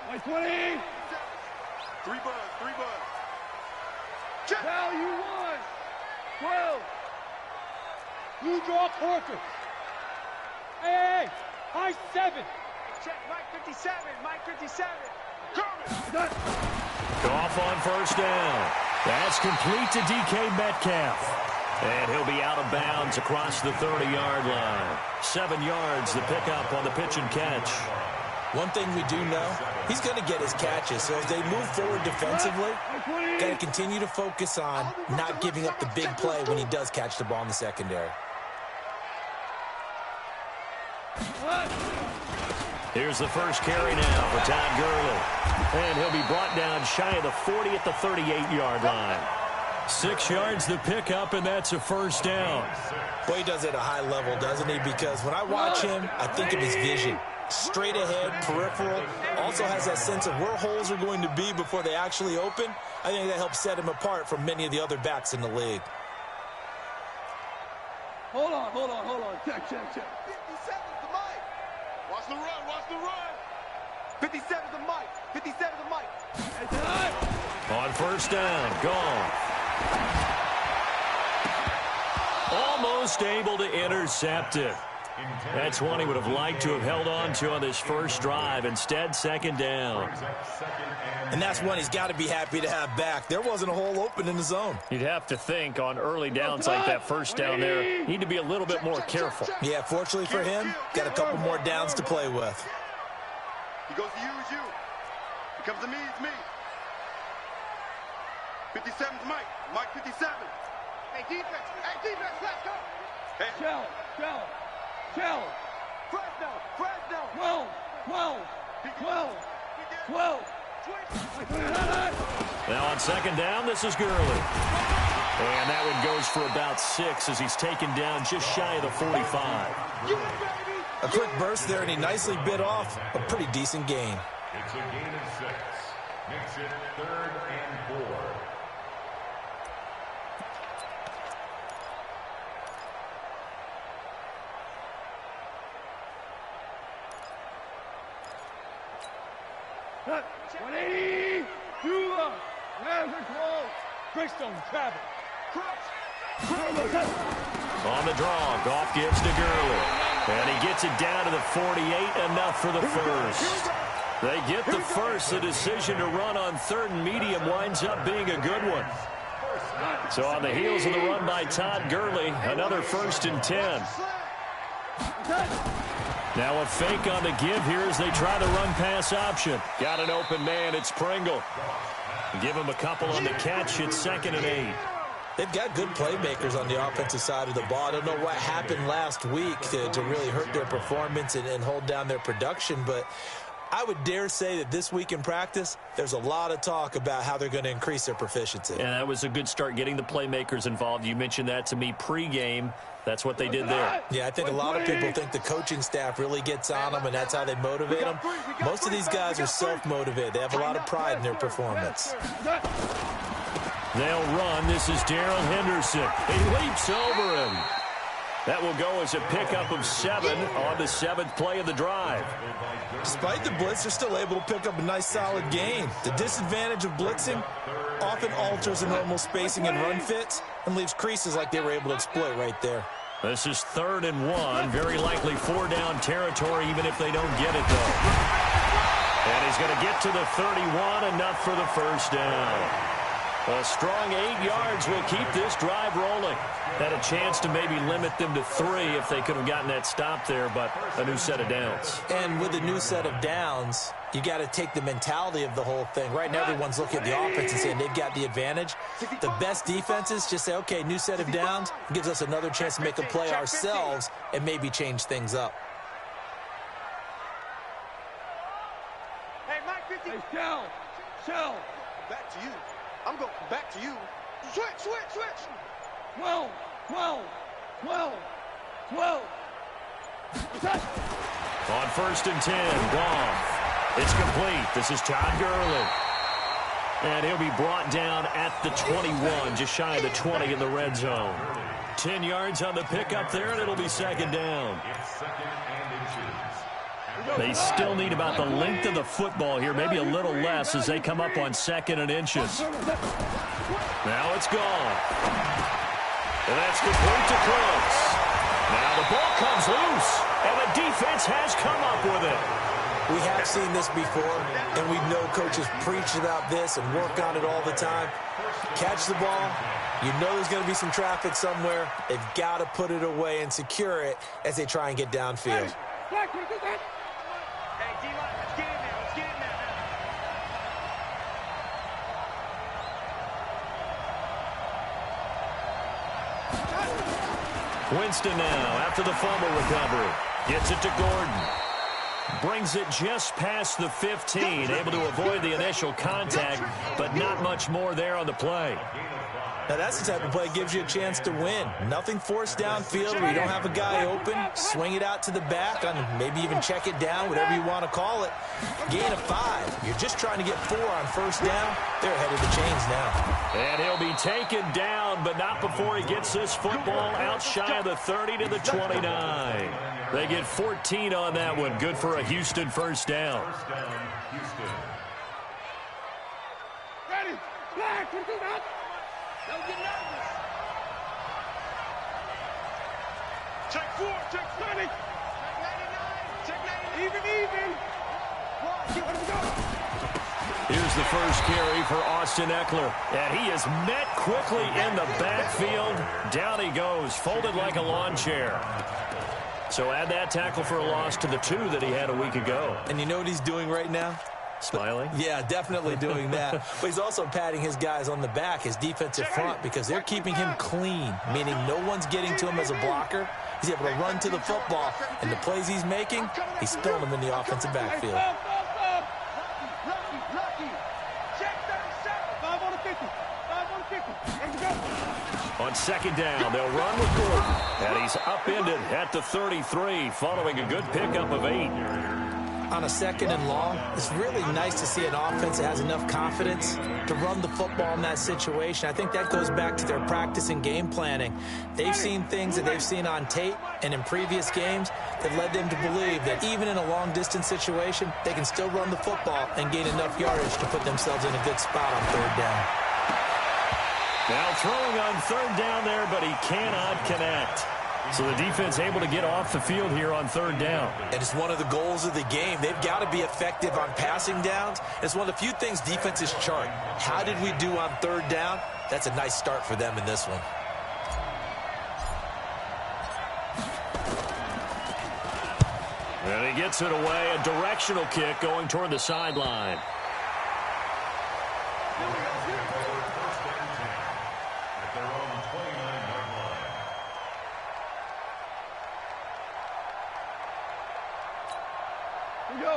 My 20. 3 buds, 3 buds. Now you won. 12. You draw quarters. Hey, high 7. Check, Mike 57, Mike 57. Coming. Goff on first down. That's complete to DK Metcalf. And he'll be out of bounds across the 30-yard line. 7 yards, the pickup on the pitch and catch. One thing we do know, he's going to get his catches. So as they move forward defensively, got to continue to focus on not giving up the big play when he does catch the ball in the secondary. Here's the first carry now for Todd Gurley. And he'll be brought down shy of the 40 at the 38-yard line. 6 yards the pickup, and that's a first down. Boy, he does it at a high level, doesn't he? Because when I watch him, I think of his vision. Straight ahead, peripheral. Also has that sense of where holes are going to be before they actually open. I think that helps set him apart from many of the other backs in the league. Hold on. Check. 57's the mic. Watch the run, watch the run. 57's the Mike, 57's the Mike. On first down, gone. Almost able to intercept it. That's one he would have liked to have held on to on this first drive. Instead, second down. And that's one he's got to be happy to have back. There wasn't a hole open in the zone. You'd have to think on early downs like that first down there, need to be a little bit more careful. Yeah, fortunately for him, got a couple more downs to play with. He goes to use you. He comes to me, it's me. 57's Mike. Mike 57. Hey, defense, let's go. Hey. Shell. Fresno. 12. Now on second down, this is Gurley. And that one goes for about 6 as he's taken down just shy of the 45. A quick burst there, and he nicely bit off a pretty decent gain. It's a gain of 6. Makes it 3rd and 4. Cut. 180. Do the magic roll. Greystone travel. On the draw, Goff gives to Gurley. And he gets it down to the 48, enough for the first. They get the first. The decision to run on 3rd and medium winds up being a good one. So on the heels of the run by Todd Gurley, another 1st and 10. Now a fake on the give here as they try the run-pass option. Got an open man, it's Pringle. Give him a couple on the catch, it's 2nd and 8. They've got good playmakers on the offensive side of the ball. I don't know what happened last week to really hurt their performance and hold down their production, but I would dare say that this week in practice, there's a lot of talk about how they're going to increase their proficiency. And that was a good start getting the playmakers involved. You mentioned that to me pregame. That's what they did there. Yeah, I think a lot of people think the coaching staff really gets on them, and that's how they motivate them. Most of these guys are self-motivated. They have a lot of pride in their performance. They'll run. This is Darrell Henderson. He leaps over him. That will go as a pickup of 7 on the 7th play of the drive. Despite the blitz, they're still able to pick up a nice, solid gain. The disadvantage of blitzing often alters the normal spacing and run fits and leaves creases like they were able to exploit right there. This is 3rd and 1. Very likely 4-down territory, even if they don't get it, though. And he's going to get to the 31, enough for the first down. A strong 8 yards will keep this drive rolling. Had a chance to maybe limit them to 3 if they could have gotten that stop there, but a new set of downs. And with a new set of downs, you got to take the mentality of the whole thing. Right now, everyone's looking at the offense and saying they've got the advantage. The best defenses just say, okay, new set of downs, gives us another chance to make a play ourselves and maybe change things up. Hey, Mike 50. Hey, Shell. Back to you. I'm going back to you. Switch. 12. On 1st and 10, Goff. It's complete. This is Todd Gurley. And he'll be brought down at the 21, just shy of the 20 in the red zone. 10 yards on the pickup there, and it'll be 2nd down. It's 2nd and inches. They still need about the length of the football here, maybe a little less as they come up on 2nd and inches. Now it's gone. And that's complete to close. Now the ball comes loose, and the defense has come up with it. We have seen this before, and we know coaches preach about this and work on it all the time. Catch the ball. You know there's going to be some traffic somewhere. They've got to put it away and secure it as they try and get downfield. Winston now after the fumble recovery. Gets it to Gordon. Brings it just past the 15. Able to avoid the initial contact, but not much more there on the play. Now, that's the type of play that gives you a chance to win. Nothing forced downfield where you don't have a guy open. Swing it out to the back, maybe even check it down, whatever you want to call it. Gain of 5. You're just trying to get 4 on first down. They're ahead of the chains now. And he'll be taken down, but not before he gets this football out shy of the 30 to the 29. They get 14 on that one. Good for a Houston first down. Houston. Ready. Flag. Don't get nervous. Check 4. Check 20. Check 99. Check 99. Even. Here's the first carry for Austin Eckler. And he is met quickly in the backfield. Down he goes, folded like a lawn chair. So add that tackle for a loss to the 2 that he had a week ago. And you know what he's doing right now? Smiling? Yeah, definitely doing that. But he's also patting his guys on the back, his defensive front, because they're keeping him clean, meaning no one's getting to him as a blocker. He's able to run to the football, and the plays he's making, he's spilling them in the offensive backfield. On 2nd down, they'll run with Gordon. And he's upended at the 33, following a good pickup of 8. On a 2nd and long, it's really nice to see an offense that has enough confidence to run the football in that situation. I think that goes back to their practice and game planning. They've seen things that they've seen on tape and in previous games that led them to believe that even in a long-distance situation, they can still run the football and gain enough yardage to put themselves in a good spot on 3rd down. Now throwing on 3rd down there, but he cannot connect. So the defense able to get off the field here on 3rd down. And it's one of the goals of the game. They've got to be effective on passing downs. It's one of the few things defenses chart. How did we do on 3rd down? That's a nice start for them in this one. And he gets it away. A directional kick going toward the sideline.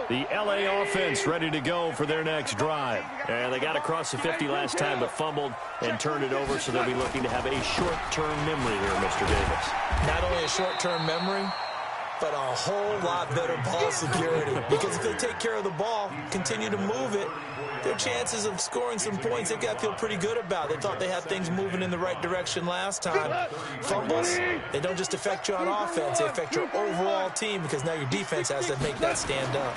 The L.A. offense ready to go for their next drive. And they got across the 50 last time, but fumbled and turned it over, so they'll be looking to have a short-term memory here, Mr. Davis. Not only a short-term memory, but a whole lot better ball security. Because if they take care of the ball, continue to move it, their chances of scoring some points, they've got to feel pretty good about. They thought they had things moving in the right direction last time. Fumbles, they don't just affect you on offense, they affect your overall team because now your defense has to make that stand up.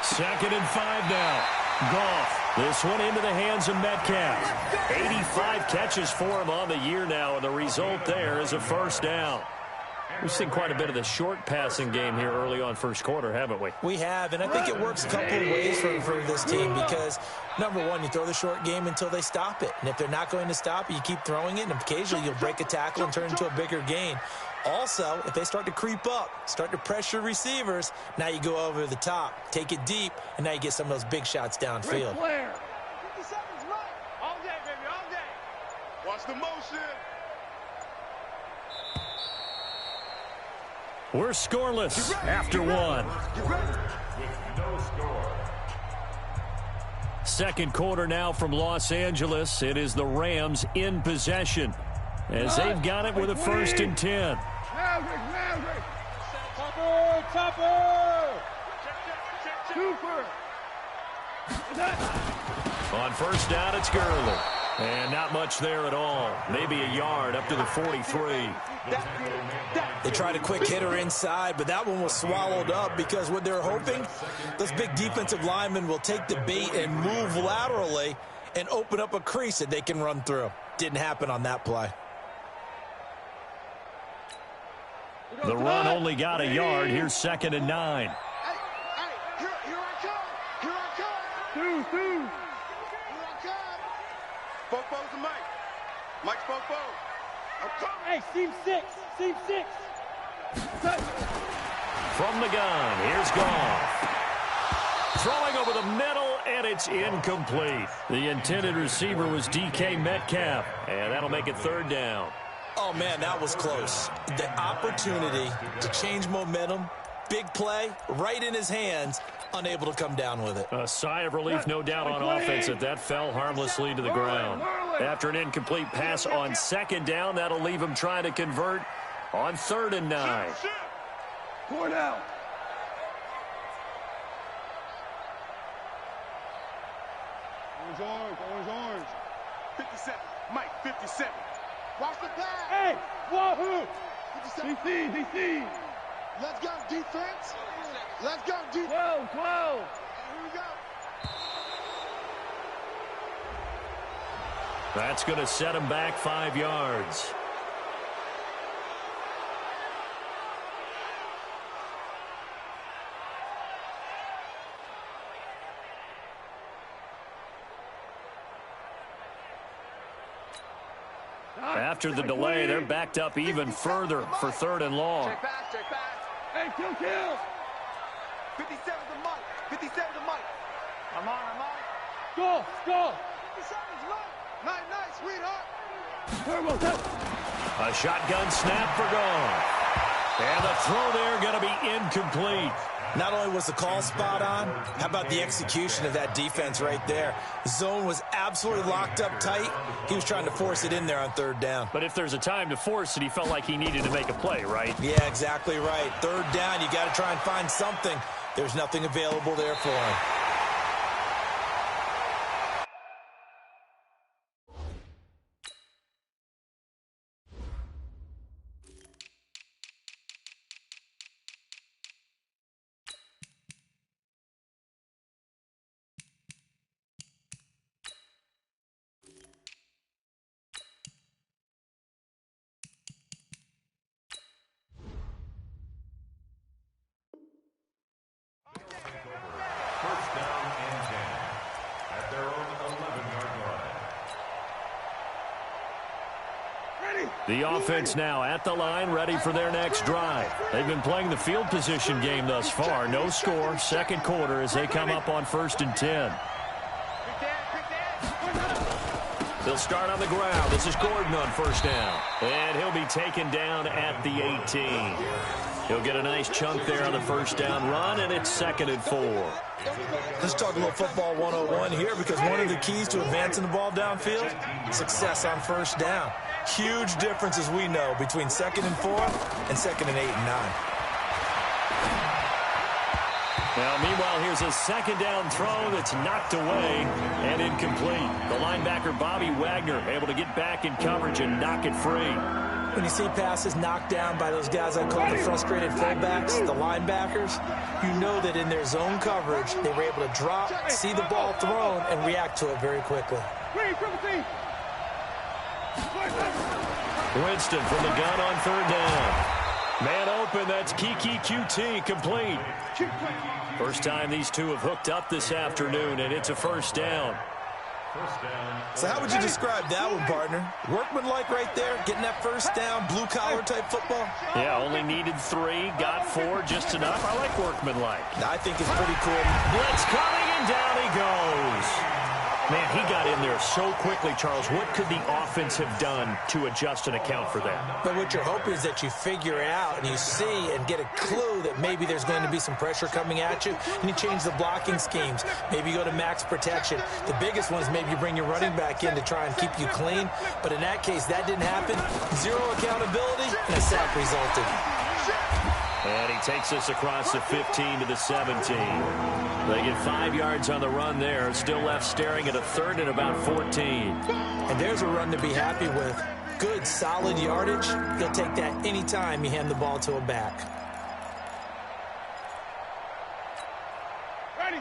2nd and 5 now. Goff. This one into the hands of Metcalf. 85 catches for him on the year now, and the result there is a first down. We've seen quite a bit of the short passing game here early on first quarter, haven't we? We have, and I think it works a couple of ways for this team because, number one, you throw the short game until they stop it. And if they're not going to stop it, you keep throwing it, and occasionally you'll break a tackle and turn it into a bigger gain. Also, if they start to creep up, start to pressure receivers, now you go over the top, take it deep, and now you get some of those big shots downfield. 57's right. All day, baby, all day. Watch the motion. We're scoreless after 1. With no score. 2nd quarter now from Los Angeles. It is the Rams in possession as they've got it with a 1st and 10. Maverick. Topper. Super. On first down, it's Gurley. And not much there at all. Maybe a yard up to the 43. They tried a quick hitter inside, but that one was swallowed up because what they're hoping, those big defensive linemen will take the bait and move laterally and open up a crease that they can run through. Didn't happen on that play. The run only got a yard. Here's 2nd and 9. Here I come. Two. Here I come. Fofo's and Mike. Mike's Fofo. I'm coming. Hey, seam 6. From the gun, here's Goff. Throwing over the middle, and it's incomplete. The intended receiver was DK Metcalf, and that'll make it 3rd down. Oh, man, that was close. The opportunity to change momentum, big play, right in his hands, unable to come down with it. A sigh of relief, no doubt, on offense that fell harmlessly to the ground. After an incomplete pass on 2nd down, that'll leave him trying to convert on 3rd and 9. Going out. Orange. 57. Mike, 57. Watch the pass. Hey, wahoo. DC. Let's go, defense. Let's go, defense. 12. Here we go. That's going to set him back 5 yards. After the delay, they're backed up even further for 3rd and long. Check pass. Hey, kill. 57 to Mike. 57 to Mike. I'm on. Go. 57's Mike. Nice, sweetheart. A shotgun snap for Goff. And the throw there going to be incomplete. Not only was the call spot on, how about the execution of that defense right there? The zone was absolutely locked up tight. He was trying to force it in there on 3rd down. But if there's a time to force it, he felt like he needed to make a play, right? Yeah, exactly right. 3rd down, you got to try and find something. There's nothing available there for him. First down and 10 at their own 11-yard line. The offense now at the line, ready for their next drive. They've been playing the field position game thus far. No score, 2nd quarter as they come up on 1st and 10. They'll start on the ground. This is Gordon on 1st down. And he'll be taken down at the 18. He'll get a nice chunk there on the 1st down run, and it's 2nd and 4. Let's talk a little football 101 here, because one of the keys to advancing the ball downfield, success on 1st down. Huge difference, as we know, between 2nd and 4 and 2nd and 8 and 9. Now, meanwhile, here's a 2nd down throw that's knocked away and incomplete. The linebacker, Bobby Wagner, able to get back in coverage and knock it free. When you see passes knocked down by those guys I call the frustrated fullbacks, the linebackers, you know that in their zone coverage, they were able to drop, see the ball thrown, and react to it very quickly. Winston from the gun on 3rd down. Man open, that's Kiki QT, complete. First time these two have hooked up this afternoon, and it's a 1st down. So how would you describe that one, partner? Workmanlike right there, getting that 1st down, blue-collar type football? Yeah, only needed 3, got 4, just enough. I like workmanlike. I think it's pretty cool. Blitz coming, and down he goes. Man, he got in there so quickly, Charles. What could the offense have done to adjust and account for that? But what you're hoping is that you figure out and you see and get a clue that maybe there's going to be some pressure coming at you, and you change the blocking schemes. Maybe you go to max protection. The biggest one is maybe you bring your running back in to try and keep you clean. But in that case, that didn't happen. 0 accountability, and a sack resulted. And he takes us across the 15 to the 17. They get 5 yards on the run there. Still left staring at a third and about 14. And there's a run to be happy with. Good, solid yardage. You'll take that anytime you hand the ball to a back.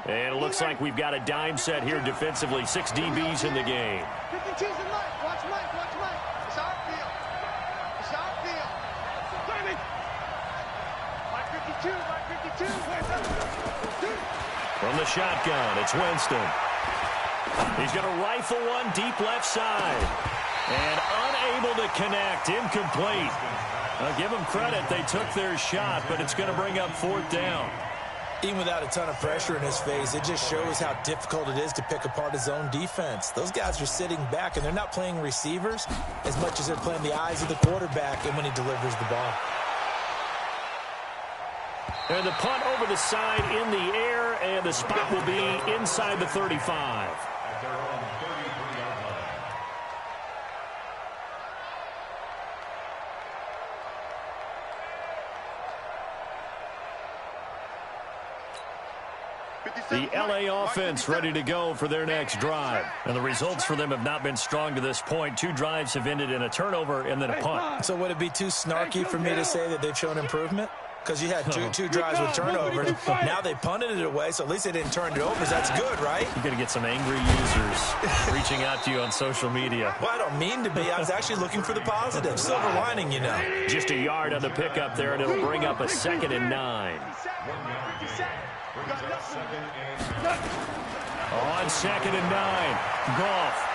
And it looks like we've got a dime set here defensively. 6 DBs in the game. 52's in Mike. Watch Mike. Watch Mike. It's outfield. It's outfield. Mike 52. Mike 52. From the shotgun, it's Winston. He's going to rifle one deep left side. And unable to connect. Incomplete. I'll give them credit. They took their shot, but it's going to bring up 4th down. Even without a ton of pressure in his face, it just shows how difficult it is to pick apart his own defense. Those guys are sitting back, and they're not playing receivers as much as they're playing the eyes of the quarterback and when he delivers the ball. And the punt over the side in the air, and the spot will be inside the 35. The LA offense ready to go for their next drive. And the results for them have not been strong to this point. 2 drives have ended in a turnover and then a punt. So would it be too snarky for me to say that they've shown improvement? Because you had two drives with turnovers. Now they punted it away, so at least they didn't turn it over. That's good, right? You're going to get some angry users reaching out to you on social media. Well, I don't mean to be. I was actually looking for the positive. Silver lining, you know. Just a yard on the pickup there, and it'll bring up a 2nd and 9. On 2nd and 9, Goff.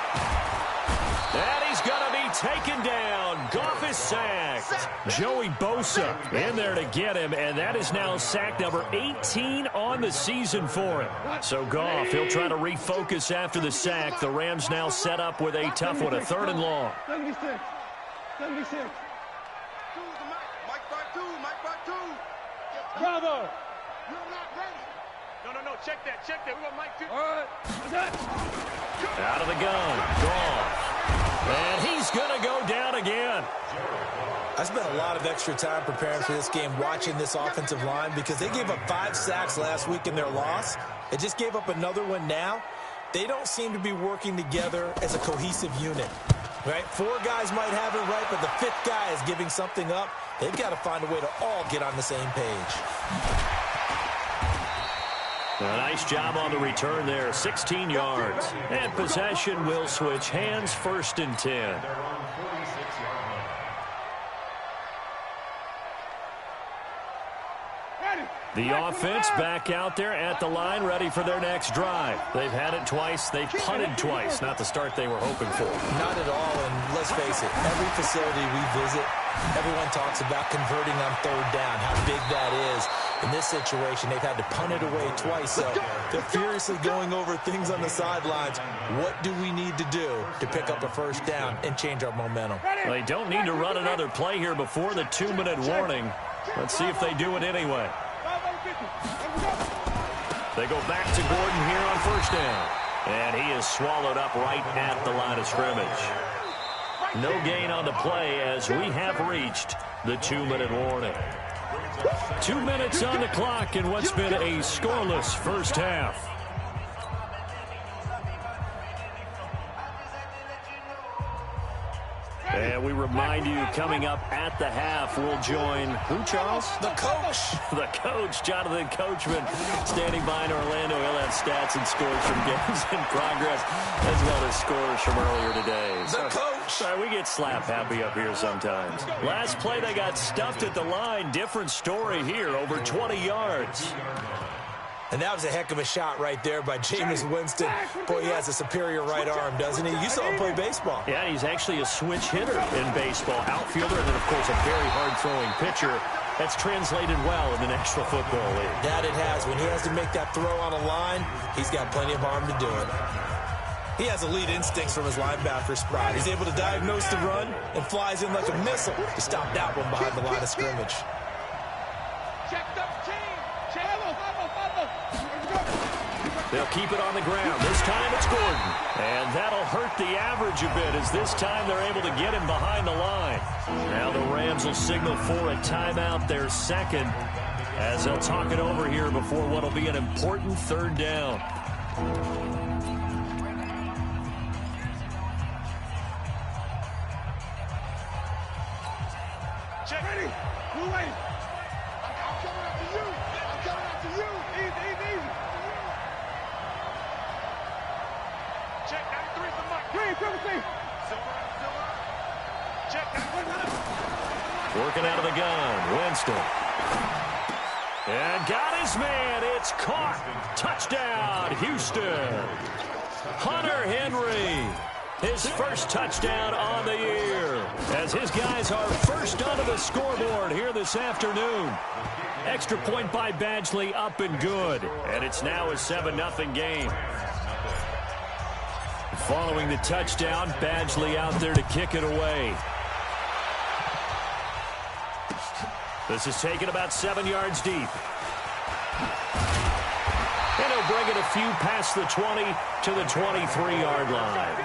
And he's going to be taken down. Goff is sacked. Joey Bosa in there to get him, and that is now sack number 18 on the season for him. So Goff, he'll try to refocus after the sack. The Rams now set up with a tough one, a 3rd and long. 76. Bravo. You're not ready. No, check that. We got Mike 2. All right. Out of the gun, Goff. And he's going to go down again. I spent a lot of extra time preparing for this game, watching this offensive line, because they gave up 5 sacks last week in their loss. They just gave up another one now. They don't seem to be working together as a cohesive unit. Right? 4 guys might have it right, but the 5th guy is giving something up. They've got to find a way to all get on the same page. A nice job on the return there, 16 yards. And possession will switch hands, 1st and 10. The offense back out there at the line, ready for their next drive. They've had it twice. They've punted twice. Not the start they were hoping for. Not at all, and let's face it, every facility we visit, everyone talks about converting on 3rd down, how big that is. In this situation, they've had to punt it away twice, so they're furiously going over things on the sidelines. What do we need to do to pick up a 1st down and change our momentum? They don't need to run another play here before the 2-minute warning. Let's see if they do it anyway. They go back to Gordon here on 1st down. And he is swallowed up right at the line of scrimmage. No gain on the play as we have reached the 2-minute warning. 2 minutes on the clock in what's been a scoreless first half. And we remind you, coming up at the half, we'll join who, Charles? The coach. The coach, Jonathan Coachman, standing by in Orlando. He'll have stats and scores from games in progress, as well as scores from earlier today. The coach. Sorry, we get slap happy up here sometimes. Last play, they got stuffed at the line. Different story here, over 20 yards. And that was a heck of a shot right there by Jameis Winston. Boy, he has a superior right arm, doesn't he? You saw him play baseball. Yeah, he's actually a switch hitter in baseball. Outfielder, and then, of course, a very hard-throwing pitcher. That's translated well in the National Football League. That it has. When he has to make that throw on a line, he's got plenty of arm to do it. He has elite instincts from his linebacker spot. He's able to diagnose the run and flies in like a missile to stop that one behind the line of scrimmage. They'll keep it on the ground. This time it's Gordon. And that'll hurt the average a bit, as this time they're able to get him behind the line. Now the Rams will signal for a timeout, their 2nd. as they'll talk it over here before what will be an important third down. Check. Ready. Blue lane. I'm coming after you. I'm coming after you. Easy. Check. 93 for Mike. Green, Silver. Check. Working out of the gun. Winston. And got his man. It's caught. Touchdown, Houston. Hunter Henry. His first touchdown on the year, as his guys are first onto the scoreboard here this afternoon. Extra point by Badgley, up and good. And it's now a 7-0 game. Following the touchdown, Badgley out there to kick it away. This is taken about 7 yards deep. And he'll bring it a few past the 20 to the 23-yard line.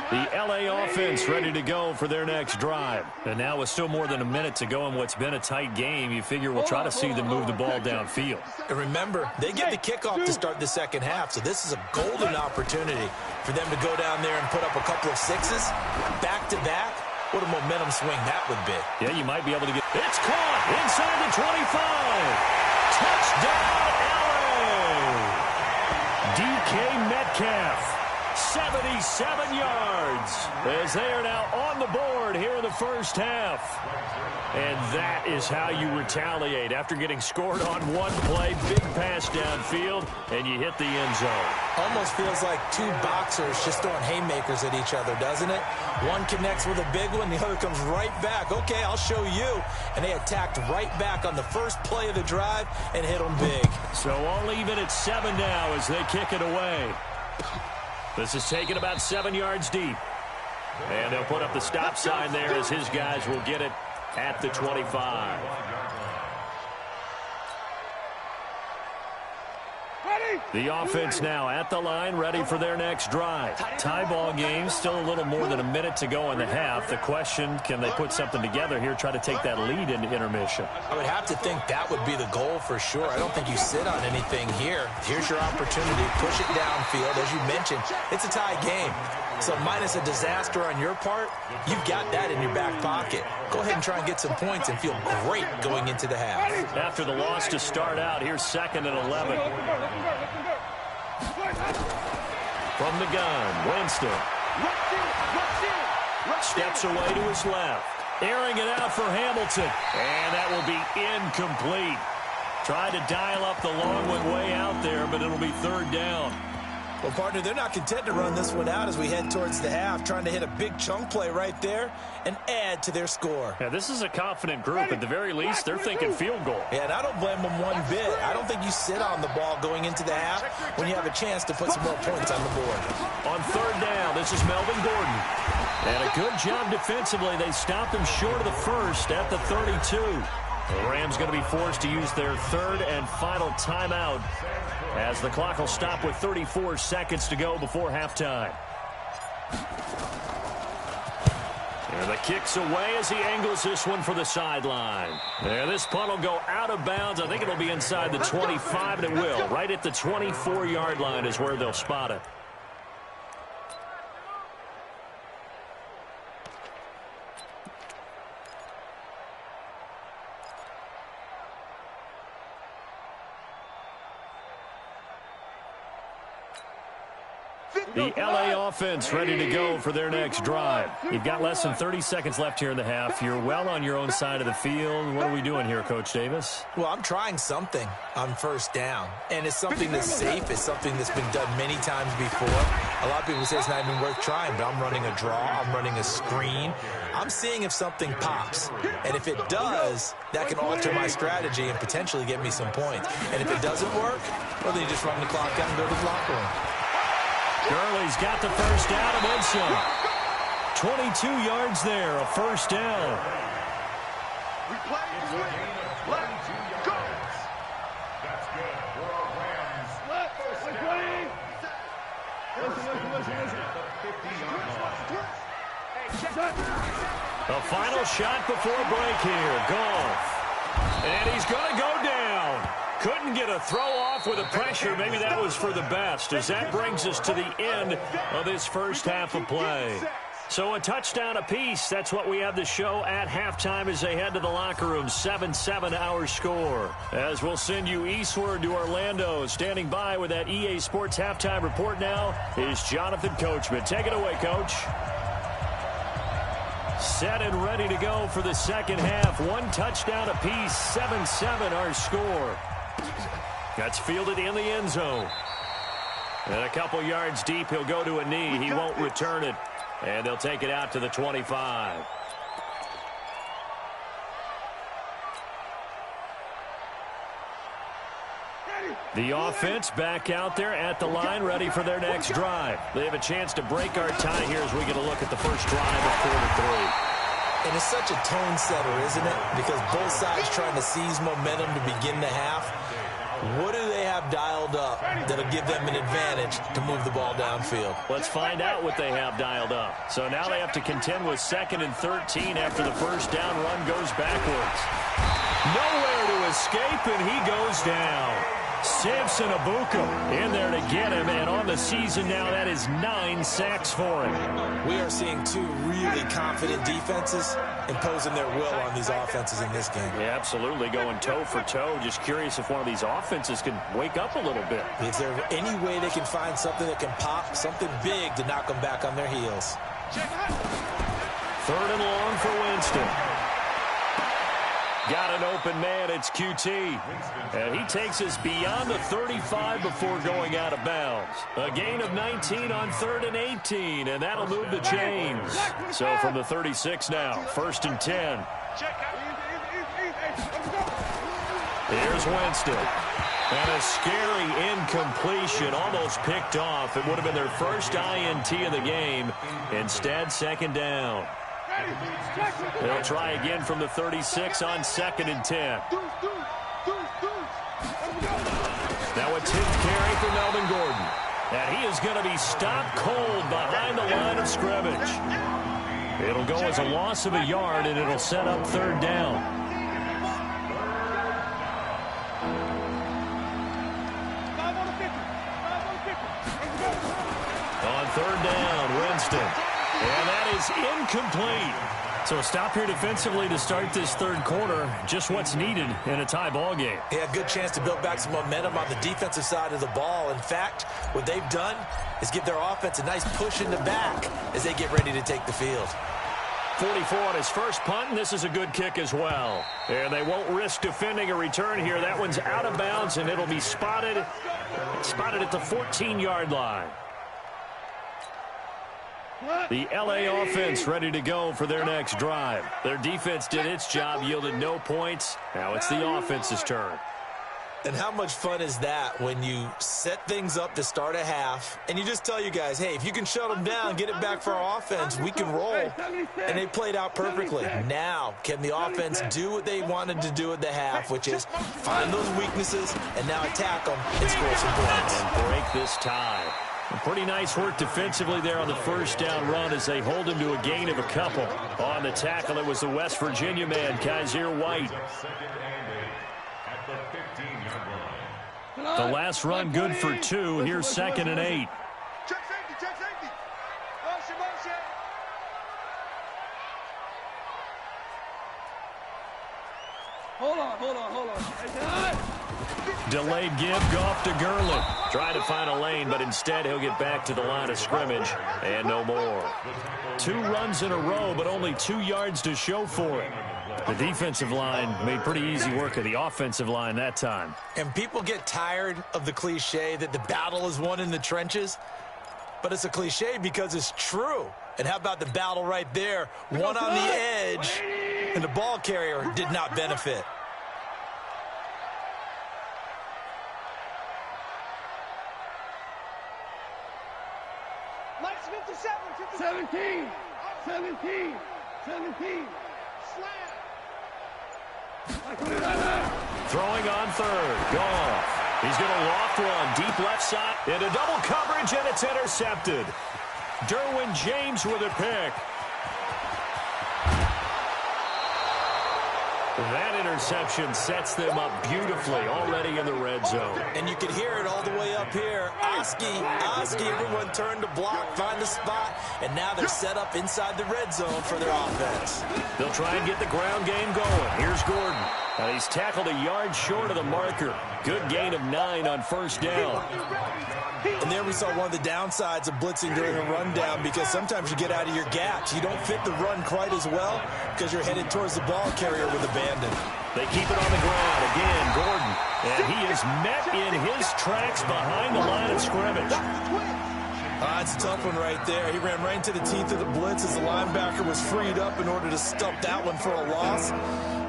The LA offense ready to go for their next drive. And now with still more than a minute to go in what's been a tight game, you figure we'll try to see them move the ball downfield. And remember, they get the kickoff to start the second half, so this is a golden opportunity for them to go down there and put up a couple of sixes back-to-back. What a momentum swing that would be. Yeah, you might be able to get... It's caught inside the 25. Touchdown, LA! DK Metcalf. 77 yards as they are now on the board here in the first half. And that is how you retaliate after getting scored on one play, big pass downfield, and you hit the end zone. Almost feels like two boxers just throwing haymakers at each other, doesn't it? One connects with a big one, the other comes right back. Okay, I'll show you. And they attacked right back on the first play of the drive and hit them big. So all even at 7 now as they kick it away. This is taken about 7 yards deep. And they'll put up the stop sign there as his guys will get it at the 25. The offense now at the line, ready for their next drive. Tie ball game, still a little more than a minute to go in the half. The question, can they put something together here, try to take that lead into intermission? I would have to think that would be the goal for sure. I don't think you sit on anything here. Here's your opportunity. Push it downfield. As you mentioned, it's a tie game. So minus a disaster on your part, you've got that in your back pocket. Go ahead and try and get some points and feel great going into the half. After the loss to start out, here's 2nd and 11. From the gun, Winston. Steps away to his left. Airing it out for Hamilton. And that will be incomplete. Tried to dial up the long one way out there, but it'll be 3rd down. Well, partner, they're not content to run this one out as we head towards the half, trying to hit a big chunk play right there and add to their score. Yeah, this is a confident group. At the very least, they're thinking field goal. Yeah, and I don't blame them one bit. I don't think you sit on the ball going into the half when you have a chance to put some more points on the board. On 3rd down, this is Melvin Gordon. And a good job defensively. They stopped him short of the first at the 32. The Rams going to be forced to use their 3rd and final timeout as the clock will stop with 34 seconds to go before halftime. And the kick's away as he angles this one for the sideline. And this punt will go out of bounds. I think it'll be inside the 25, and it will. Right at the 24-yard line is where they'll spot it. The LA offense ready to go for their next drive. You've got less than 30 seconds left here in the half. You're well on your own side of the field. What are we doing here, Coach Davis? Well, I'm trying something on 1st down, and it's something that's safe. It's something that's been done many times before. A lot of people say it's not even worth trying, but I'm running a draw. I'm running a screen. I'm seeing if something pops, and if it does, that can alter my strategy and potentially get me some points. And if it doesn't work, well, then you just run the clock out and go to the locker room. Gurley's got the first down and then some. 22 yards there, a 1st down. We play this way. Let's go. That's good for our Rams. Let's play. Listen. The 50-yard line. Hey, check that. A final shot before break here. Goff. And he's going to go down. Couldn't get a throw off with the pressure. Maybe that was for the best, as that brings us to the end of this first half of play. So a touchdown apiece. That's what we have to show at halftime as they head to the locker room. 7-7 our score. As we'll send you eastward to Orlando. Standing by with that EA Sports halftime report now is Jonathan Coachman. Take it away, Coach. Set and ready to go for the second half. One touchdown apiece. 7-7 our score. That's fielded in the end zone. And a couple yards deep, he'll go to a knee. He won't return it. And they'll take it out to the 25. The offense back out there at the line, ready for their next drive. They have a chance to break our tie here as we get a look at the first drive of quarter 3. And it's such a tone setter, isn't it? Because both sides trying to seize momentum to begin the half. What do they have dialed up that'll give them an advantage to move the ball downfield? Let's find out what they have dialed up. So now they have to contend with 2nd and 13 after the first down run goes backwards. Nowhere to escape, and he goes down. Samson Abuka in there to get him, and on the season now, that is 9 sacks for him. We are seeing two really confident defenses imposing their will on these offenses in this game. Yeah, absolutely, going toe for toe. Just curious if one of these offenses can wake up a little bit. Is there any way they can find something that can pop, something big to knock them back on their heels? 3rd and long for Winston. Got an open man, it's QT. And he takes us beyond the 35 before going out of bounds. A gain of 19 on 3rd and 18, and that'll move the chains. So from the 36 now, 1st and 10. Here's Winston. And a scary incompletion, almost picked off. It would have been their first INT of the game. Instead, 2nd down. They'll try again from the 36 on 2nd and 10. Now a 10th carry for Melvin Gordon. And he is going to be stopped cold behind the line of scrimmage. It'll go as a loss of a yard, and it'll set up 3rd down. On 3rd down, Winston. And that is incomplete. So a stop here defensively to start this 3rd quarter. Just what's needed in a tie ball game. They had a good chance to build back some momentum on the defensive side of the ball. In fact, what they've done is give their offense a nice push in the back as they get ready to take the field. 44 on his first punt, and this is a good kick as well. And they won't risk defending a return here. That one's out of bounds, and it'll be spotted at the 14-yard line. The LA offense ready to go for their next drive. Their defense did its job, yielded no points. Now it's the offense's turn. And how much fun is that when you set things up to start a half and you just tell you guys, hey, if you can shut them down, get it back for our offense, we can roll. And they played out perfectly. Now, can the offense do what they wanted to do at the half, which is find those weaknesses and now attack them and score some points. And break this tie. Pretty nice work defensively there on the first down run as they hold him to a gain of a couple. On the tackle, it was the West Virginia man, Kaiser White. The last run good for 2. Here's 2nd and 8. Check safety, check safety. Motion, motion. Hold on. Delayed give, Goff to Gurley. Trying to find a lane, but instead he'll get back to the line of scrimmage, and no more. 2 runs in a row, but only 2 yards to show for it. The defensive line made pretty easy work of the offensive line that time. And people get tired of the cliche that the battle is won in the trenches, but it's a cliche because it's true. And how about the battle right there? One on the edge, and the ball carrier did not benefit. Lights 57. 17. Slam. Throwing on 3rd. Goff. He's going to loft one deep left side into double coverage, and it's intercepted. Derwin James with a pick. That interception sets them up beautifully already in the red zone. And you can hear it all the way up here. Oski, everyone turned to block, find the spot, and now they're set up inside the red zone for their offense. They'll try and get the ground game going. Here's Gordon. And he's tackled a yard short of the marker. Good gain of 9 on first down. And there we saw one of the downsides of blitzing during a rundown, because sometimes you get out of your gaps. You don't fit the run quite as well because you're headed towards the ball carrier with abandon. They keep it on the ground. Again, Gordon. And he is met in his tracks behind the line of scrimmage. It's a tough one right there. He ran right into the teeth of the blitz as the linebacker was freed up in order to stop that one for a loss.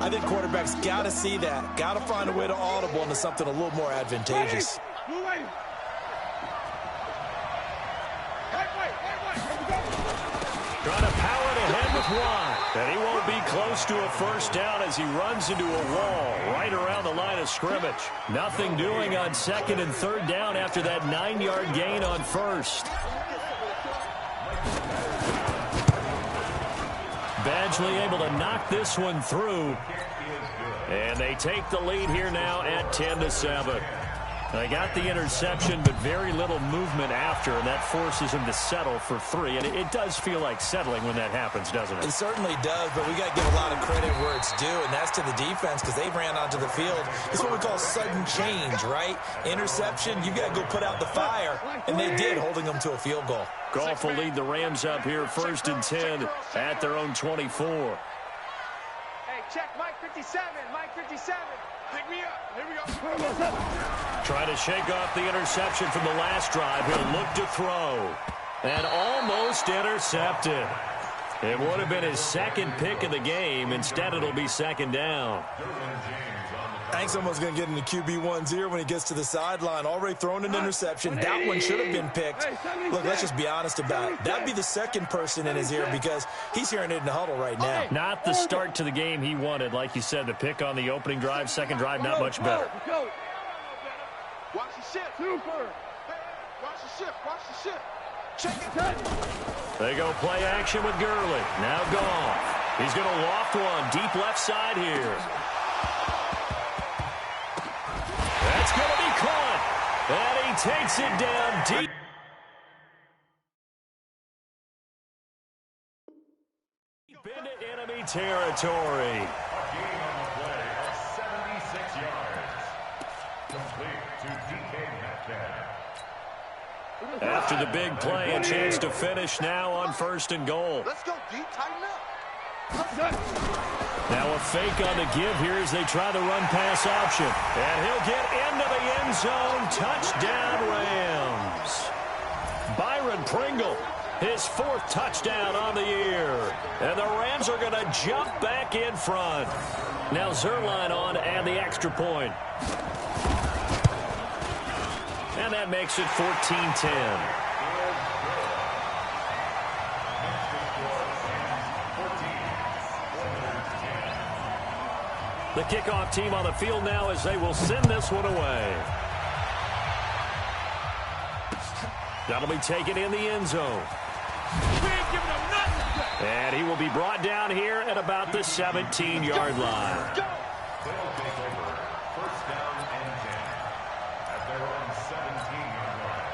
I think quarterbacks got to see that. Got to find a way to audible into something a little more advantageous. Trying to power it ahead with one. And he won't be close to a first down as he runs into a wall right around the line of scrimmage. Nothing doing on second and third down after that 9-yard gain on first. Badgley able to knock this one through. And they take the lead here now at 10-7. They got the interception, but very little movement after, and that forces him to settle for 3. And it does feel like settling when that happens, doesn't it? It certainly does, but we got to give a lot of credit where it's due, and that's to the defense, because they ran onto the field. It's what we call sudden change, right? Interception, you got to go put out the fire, and they did, holding them to a field goal. Goff will lead the Rams up here 1st and 10 at their own 24. Hey, check Mike 57, Mike 57. Pick me up. Here we go. Trying to shake off the interception from the last drive. He'll look to throw. And almost intercepted. It would have been his second pick of the game. Instead, it'll be second down. I think someone's going to get into QB1's ear when he gets to the sideline. Already thrown an interception. That one should have been picked. Look, let's just be honest about it. That'd be the second person in his ear because he's hearing it in the huddle right now. Not the start to the game he wanted. Like you said, the pick on the opening drive, second drive, not much better. Watch the shift. Super. Watch the shift. Watch the shift. Check it. They go play action with Gurley. Now Goff. He's going to loft one deep left side here. That's going to be caught. And he takes it down deep. Into enemy territory. A gain on the play of 76 yards. Complete to DK Metcalf. After the big play, a chance to finish now on 1st and goal. Let's go deep, tighten up. Now a fake on the give here as they try the run-pass option. And he'll get into the end zone. Touchdown, Rams. Byron Pringle, his 4th touchdown on the year. And the Rams are going to jump back in front. Now Zerline on and the extra point. And that makes it 14-10. The kickoff team on the field now as they will send this one away. That'll be taken in the end zone. And he will be brought down here at about the 17-yard line. They'll take over. First down and 10 at their own 17-yard line.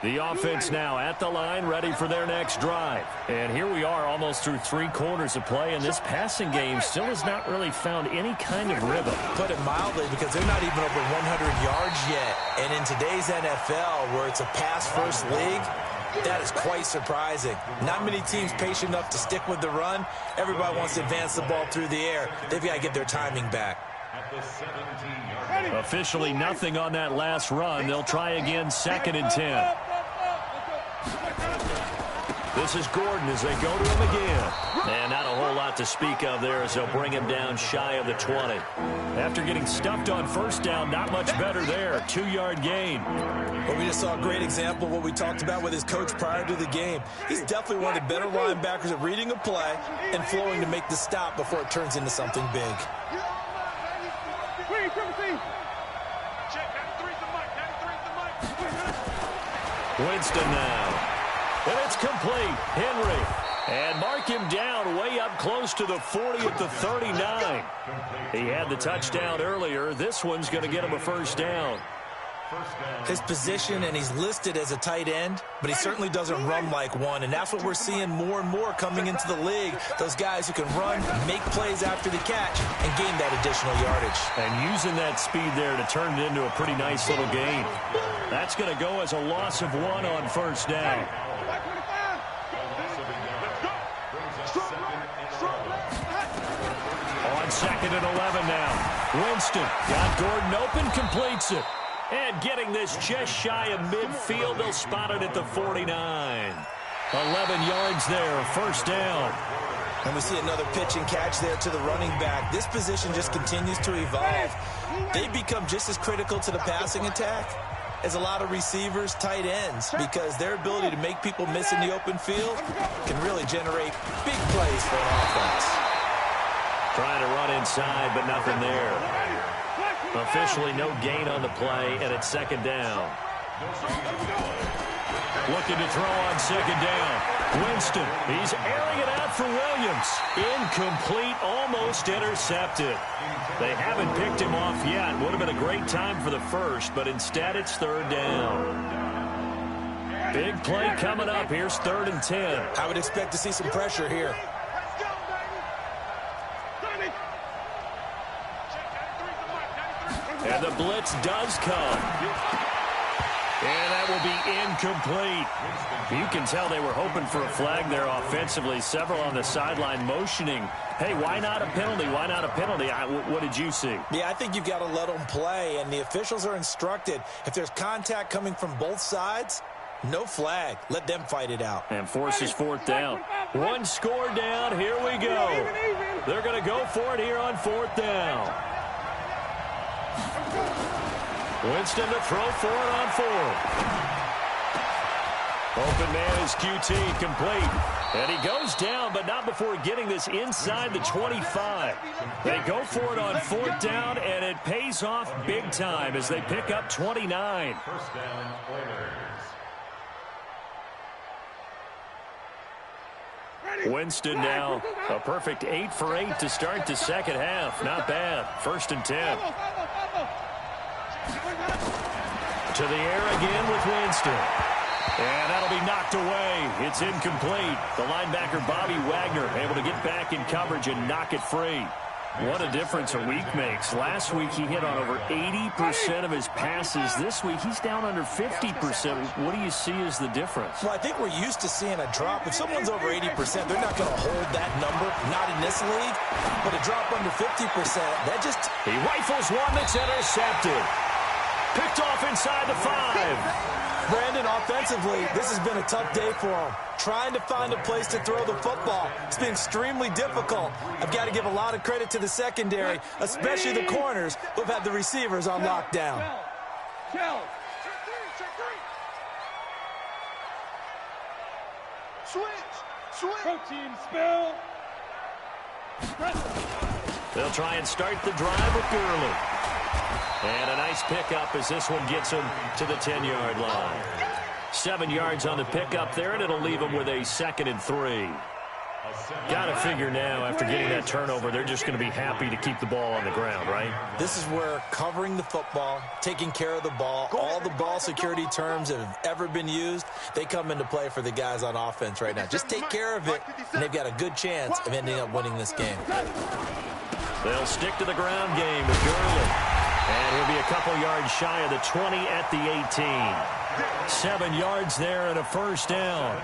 The offense now at the line, ready for their next drive. And here we are almost through 3 quarters of play, and this passing game still has not really found any kind of rhythm. Put it mildly, because they're not even over 100 yards yet. And in today's NFL, where it's a pass-first league, that is quite surprising. Not many teams patient enough to stick with the run. Everybody wants to advance the ball through the air. They've got to get their timing back. At the 17-yard line. Officially nothing on that last run. They'll try again 2nd and 10. This is Gordon as they go to him again. And not a whole lot to speak of there as they'll bring him down shy of the 20. After getting stuffed on first down, not much better there. 2-yard gain. Well, we just saw a great example of what we talked about with his coach prior to the game. He's definitely one of the better linebackers at reading a play and flowing to make the stop before it turns into something big. Winston now. And it's complete. Henry And mark him down way up close to the 40 at the 39. He had the touchdown earlier. This one's going to get him a first down. His position, and he's listed as a tight end, but he certainly doesn't run like one, and that's what we're seeing more and more coming into the league. Those guys who can run, make plays after the catch, and gain that additional yardage. And using that speed there to turn it into a pretty nice little gain. That's going to go as a loss of 1 on first down. On 2nd and 11 now. Winston got Gordon open, completes it. And getting this just shy of midfield, they'll spot it at the 49. 11 yards there, first down. And we see another pitch and catch there to the running back. This position just continues to evolve. They become just as critical to the passing attack as a lot of receivers, tight ends, because their ability to make people miss in the open field can really generate big plays for an offense. Trying to run inside, but nothing there. Officially no gain on the play, and it's second down. Looking to throw on second down. Winston, he's airing it out for Williams. Incomplete, almost intercepted. They haven't picked him off yet. Would have been a great time for the first, but instead it's third down. Big play coming up. Here's 3rd and 10. I would expect to see some pressure here. And the blitz does come. And that will be incomplete. You can tell they were hoping for a flag there offensively. Several on the sideline motioning, hey, why not a penalty? Why not a penalty? What did you see? Yeah, I think you've got to let them play, and the officials are instructed, if there's contact coming from both sides, no flag. Let them fight it out. And forces 4th down. One score down. Here we go. They're going to go for it here on 4th down. Winston to throw for it on 4th. Open man is QT, complete. And he goes down, but not before getting this inside the 25. They go for it on 4th down, and it pays off big time as they pick up 29. First down, Winston now a perfect 8 for 8 to start the second half. Not bad. 1st and 10. To the air again with Winston. And that'll be knocked away. It's incomplete. The linebacker, Bobby Wagner, able to get back in coverage and knock it free. What a difference a week makes. Last week he hit on over 80% of his passes. This week he's down under 50%. What do you see as the difference? Well, I think we're used to seeing a drop. If someone's over 80%, they're not going to hold that number. Not in this league. But a drop under 50%, that just... He rifles one that's intercepted. Picked off inside the 5. Brandon, offensively, this has been a tough day for him. Trying to find a place to throw the football. It's been extremely difficult. I've got to give a lot of credit to the secondary, especially the corners who've had the receivers on lockdown. Switch. Protein spill. They'll try and start the drive with Gurley. And a nice pickup as this one gets him to the 10-yard line. 7 yards on the pickup there, and it'll leave him with a 2nd and 3. Got to figure now, after getting that turnover, they're just going to be happy to keep the ball on the ground, right? This is where covering the football, taking care of the ball, all the ball security terms that have ever been used, they come into play for the guys on offense right now. Just take care of it, and they've got a good chance of ending up winning this game. They'll stick to the ground game with Gurley. And he'll be a couple yards shy of the 20 at the 18. 7 yards there and a first down.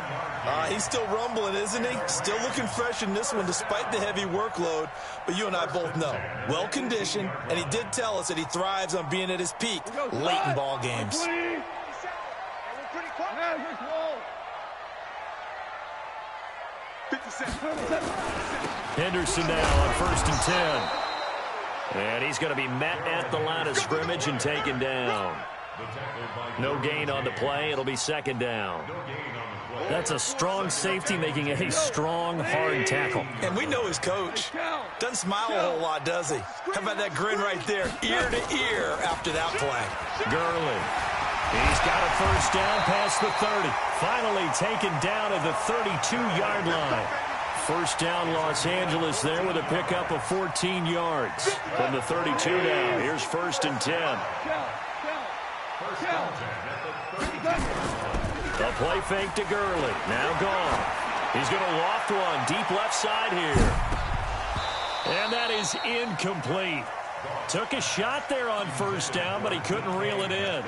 He's still rumbling, isn't he? Still looking fresh in this one despite the heavy workload. But you and I both know, well-conditioned, and he did tell us that he thrives on being at his peak late in ball games. Henderson now on 1st and 10. And he's going to be met at the line of scrimmage and taken down. No gain on the play. It'll be 2nd down. That's a strong safety making a strong, hard tackle. And we know his coach. Doesn't smile a whole lot, does he? How about that grin right there, ear to ear after that play? Gurley He's got a first down past the 30. Finally taken down at the 32-yard line. First down, Los Angeles there with a pickup of 14 yards. From the 32 now, here's 1st and 10. A play fake to Gurley. Now gone. He's going to loft one deep left side here. And that is incomplete. Took a shot there on first down, but he couldn't reel it in.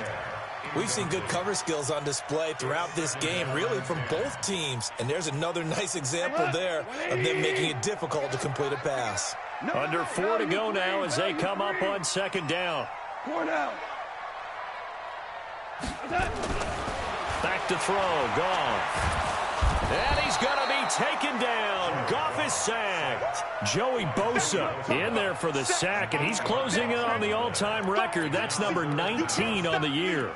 We've seen good cover skills on display throughout this game, really from both teams. And there's another nice example there of them making it difficult to complete a pass. Under 4 to go now as they come up on 2nd down. 4 down. Back to throw, gone. And he's going to be taken down. Goff is sacked. Joey Bosa in there for the sack, and he's closing in on the all-time record. That's number 19 on the year.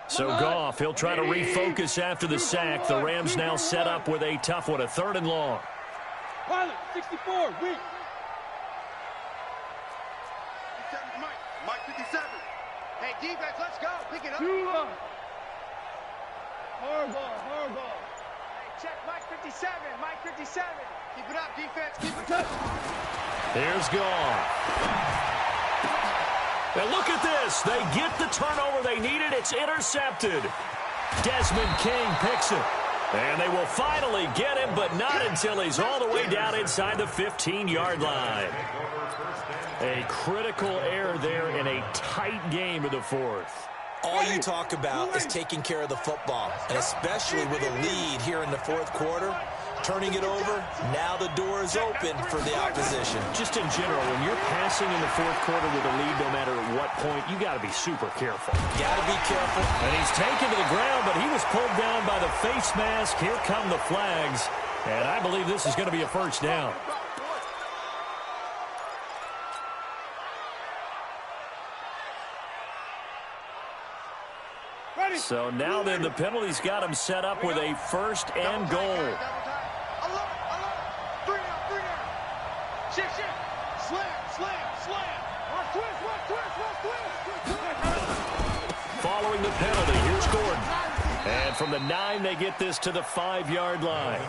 So Goff, he'll try to refocus after the sack. The Rams now set up with a tough one, a 3rd and long. Pilot, 64, weak. Mike 57. Hey, defense, let's go. Pick it up. Hardball. Hey, check Mike 57. Mike 57. Keep it up, defense. Keep it up. Here's Goff. And look at this. They get the turnover they needed. It's intercepted. Desmond King picks it. And they will finally get him, but not until he's all the way down inside the 15-yard line. A critical error there in a tight game in the 4th. All you talk about is taking care of the football, and especially with a lead here in the 4th quarter, turning it over, now the door is open for the opposition. Just in general, when you're passing in the 4th quarter with a lead, no matter at what point, you got to be super careful. Got to be careful. And he's taken to the ground, but he was pulled down by the face mask. Here come the flags, and I believe this is going to be a first down. So now then the penalty's got him set up with a 1st and goal. Shift. Slam. Watch twist. Following the penalty, here's Gordon. And from the 9, they get this to the 5-yard line.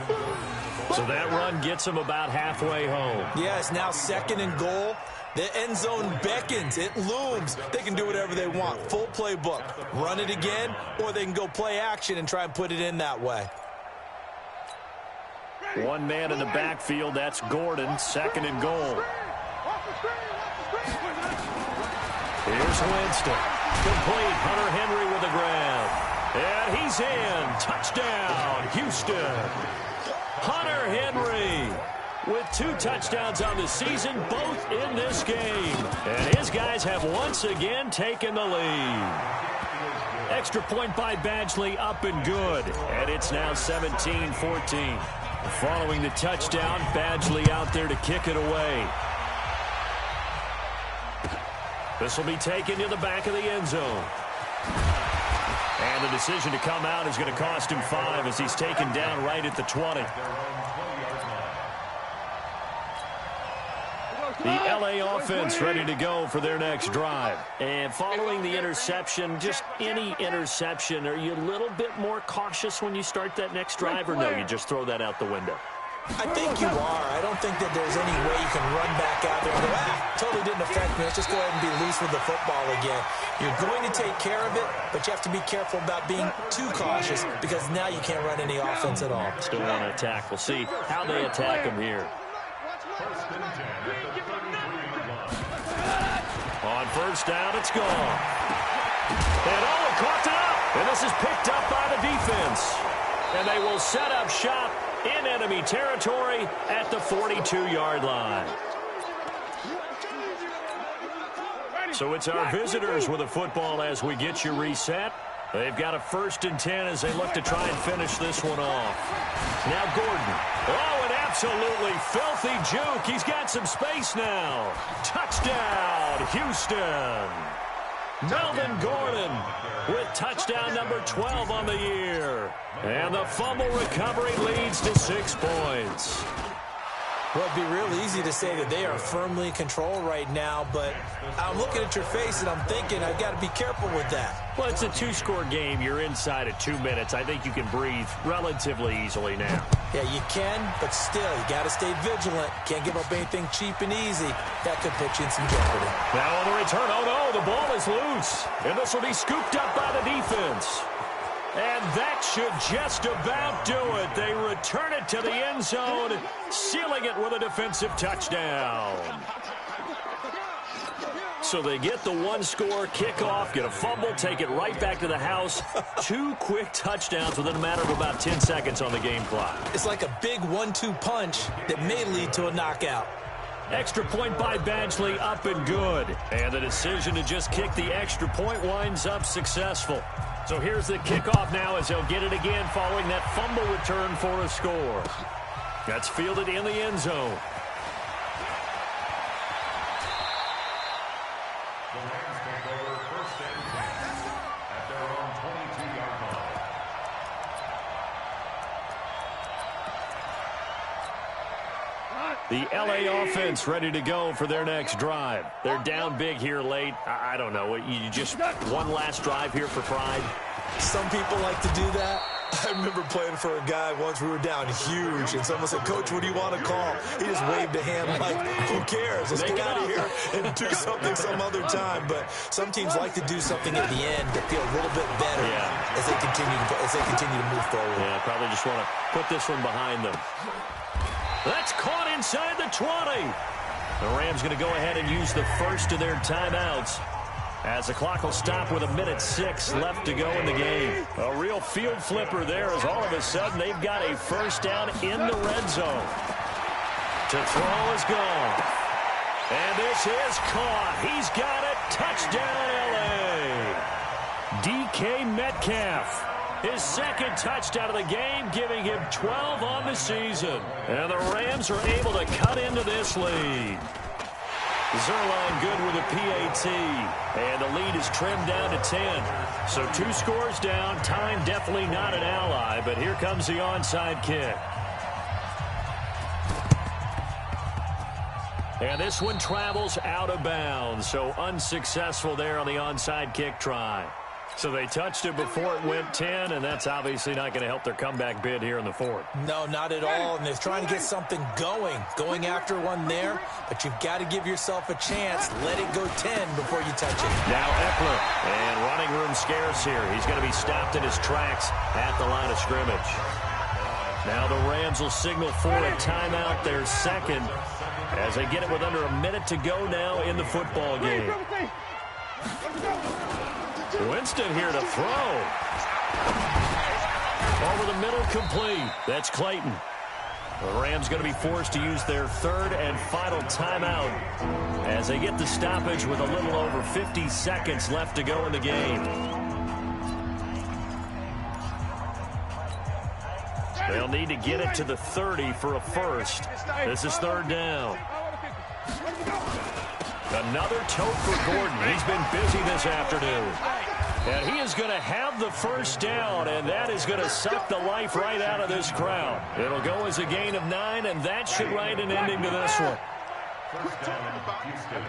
So that run gets them about halfway home. Yeah, it's now 2nd and goal. The end zone beckons. It looms. They can do whatever they want. Full playbook. Run it again, or they can go play action and try and put it in that way. One man in the backfield. That's Gordon. 2nd and goal. Here's Winston. Complete. Hunter Henry with the grab. And he's in. Touchdown, Houston. Hunter Henry with 2 touchdowns on the season, both in this game. And his guys have once again taken the lead. Extra point by Badgley, up and good. And it's now 17-14. Following the touchdown, Badgley out there to kick it away. This will be taken to the back of the end zone. And the decision to come out is going to cost him 5 as he's taken down right at the 20. The LA offense ready to go for their next drive. And following the interception, just any interception, are you a little bit more cautious when you start that next drive, or no, you just throw that out the window? I think you are. I don't think that there's any way you can run back out there and go, totally didn't affect me. Let's just go ahead and be loose with the football again. You're going to take care of it, but you have to be careful about being too cautious because now you can't run any offense at all. Still want to attack. We'll see how they attack him here. On first down, it's gone. And caught it up. And this is picked up by the defense. And they will set up shop in enemy territory at the 42-yard line. So it's our visitors with the football as we get you reset. They've got a 1st and 10 as they look to try and finish this one off. Now Gordon. Oh, an absolutely filthy juke. He's got some space now. Touchdown, Houston. Melvin Gordon with touchdown number 12 on the year. And the fumble recovery leads to 6 points. Well, it'd be real easy to say that they are firmly in control right now, but I'm looking at your face and I'm thinking I've got to be careful with that. Well, it's a two-score game. You're inside of 2 minutes. I think you can breathe relatively easily now. Yeah, you can, but still, you got to stay vigilant. Can't give up anything cheap and easy. That could put you in some jeopardy. Now on the return, oh no, the ball is loose. And this will be scooped up by the defense. And that should just about do it. They return it to the end zone, sealing it with a defensive touchdown. So they get the one-score kickoff, get a fumble, take it right back to the house. 2 quick touchdowns within a matter of about 10 seconds on the game clock. It's like a big 1-2 punch that may lead to a knockout. Extra point by Badgley, up and good. And the decision to just kick the extra point winds up successful. So here's the kickoff now as they'll get it again following that fumble return for a score. That's fielded in the end zone. The Rams take over first and 10 at their own 22-yard line. The LA offense ready to go for their next drive. They're down big here late. I don't know. You just one last drive here for pride? Some people like to do that. I remember playing for a guy once. We were down huge, and someone said, "Coach, what do you want to call?" He just waved a hand like, who cares? Let's get out of here and do something some other time. But some teams like to do something at the end to feel a little bit better as they continue to move forward. Yeah, probably just want to put this one behind them. That's caught inside the 20. The Rams going to go ahead and use the first of their timeouts, as the clock will stop with 1:06 left to go in the game. A real field flipper there, as all of a sudden they've got a first down in the red zone. To throw is gone. And this is caught. He's got it. Touchdown, LA. DK Metcalf. His second touchdown of the game, giving him 12 on the season. And the Rams are able to cut into this lead. Zerline good with a PAT, and the lead is trimmed down to 10. So 2 scores down, time definitely not an ally, but here comes the onside kick. And this one travels out of bounds, so unsuccessful there on the onside kick try. So they touched it before it went 10, and that's obviously not going to help their comeback bid here in the fourth. No, not at all, and they're trying to get something going after one there, but you've got to give yourself a chance. Let it go 10 before you touch it. Now Eckler, and running room scarce here. He's going to be stopped in his tracks at the line of scrimmage. Now the Rams will signal for a timeout, their second, as they get it with under a minute to go now in the football game. Winston here to throw. Over the middle, complete. That's Clayton. The Rams going to be forced to use their third and final timeout as they get the stoppage with a little over 50 seconds left to go in the game. They'll need to get it to the 30 for a first. This is third down. Another tote for Gordon. He's been busy this afternoon. And he is going to have the first down, and that is going to suck the life right out of this crowd. It'll go as a gain of 9, and that should write an ending to this one. First down, Houston.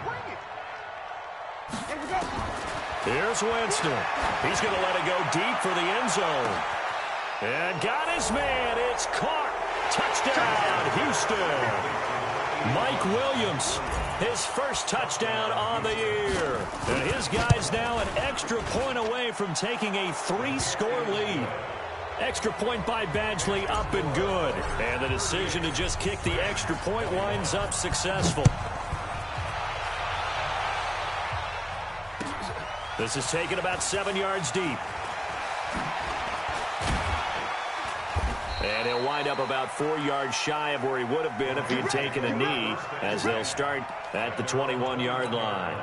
Here's Winston. He's going to let it go deep for the end zone. And got his man. It's caught. Touchdown, Houston. Mike Williams, his first touchdown on the year. And his guys now an extra point away from taking a 3-score lead. Extra point by Badgley, up and good. And the decision to just kick the extra point winds up successful. This is taken about 7 yards deep. And he'll wind up about 4 yards shy of where he would have been if he had taken a knee, as they'll start at the 21-yard line.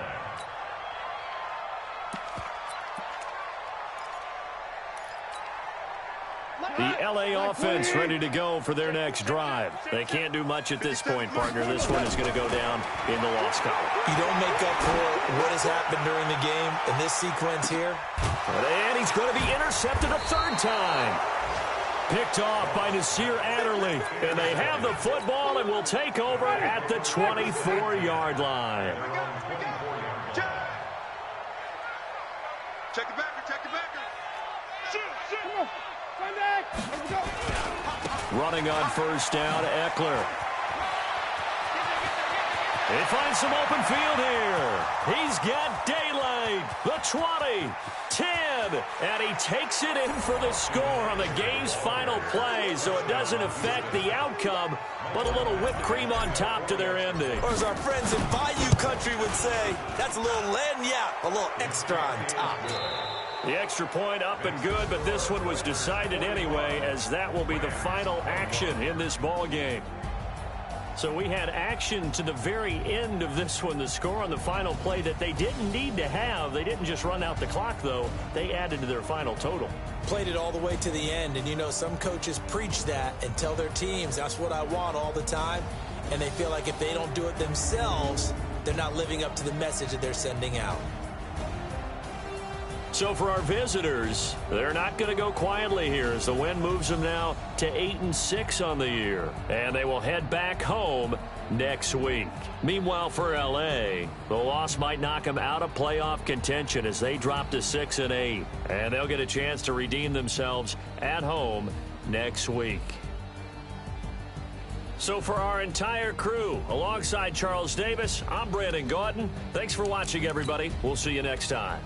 The LA offense ready to go for their next drive. They can't do much at this point, partner. This one is going to go down in the loss column. You don't make up for what has happened during the game in this sequence here. And he's going to be intercepted a third time. Picked off by Nasir Adderley. And they have the football and will take over at the 24-yard line. Check the backer, check the backer. Shoot. Run back. Here we go. Running on first down, Eckler. He finds some open field here. He's got daylight. The 20, 10, and he takes it in for the score on the game's final play, so it doesn't affect the outcome, but a little whipped cream on top to their ending. Or as our friends in Bayou Country would say, that's a little lagniappe, a little extra on top. The extra point up and good, but this one was decided anyway, as that will be the final action in this ball game. So we had action to the very end of this one, the score on the final play that they didn't need to have. They didn't just run out the clock, though. They added to their final total. Played it all the way to the end, and you know some coaches preach that and tell their teams, that's what I want all the time, and they feel like if they don't do it themselves, they're not living up to the message that they're sending out. So for our visitors, they're not going to go quietly here as the win moves them now to 8-6 on the year. And they will head back home next week. Meanwhile, for L.A., the loss might knock them out of playoff contention as they drop to 6-8. And they'll get a chance to redeem themselves at home next week. So for our entire crew, alongside Charles Davis, I'm Brandon Gautin. Thanks for watching, everybody. We'll see you next time.